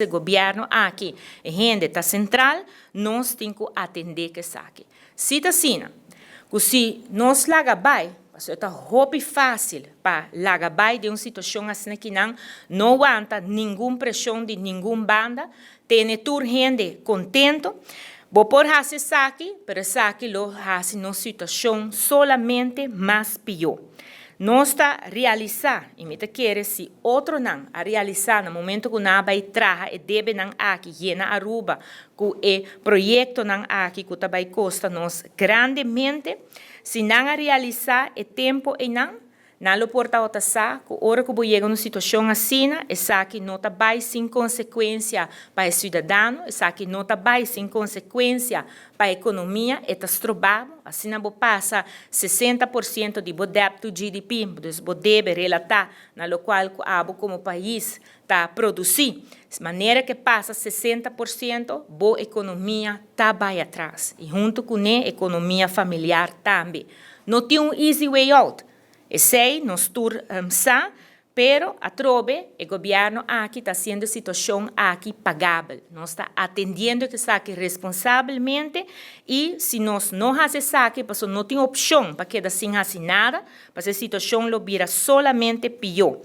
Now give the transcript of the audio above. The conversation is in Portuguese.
o governo aqui, a gente está central, nós temos que atender que saque. Se está assim, se nós laga bem, é muito fácil para laga bem de uma situação assim que não aguenta nenhuma pressão de nenhuma banda, tem toda gente contento. Vou por fazer saque, pero saque lo hace numa situação solamente mais pior. Nós está realizar, e me quer se outro não a realizar no momento que não vai trazer e deve não aqui llena Aruba que o projeto não aqui que também custa nós grandemente se não a realizar o tempo e não lo porta outra sa que hora que chega numa situação assim e sabe não está bem sem consequência para o cidadão e sabe não está bem sem consequência para a economia e está estrobado assim não passa 60% de débito GDP dus deve relatar na qual abo como país está produzir de maneira que passa 60% boa economia está bem atrás e junto com a economia familiar também não tem easy way out. E sei, nós estamos, pero a trobe, o governo aqui está sendo situação aqui pagável. Nós está atendendo que saque responsavelmente e se nós não fazemos saque, não tem opção para que assim assim nada, para a situação lo vira solamente pior.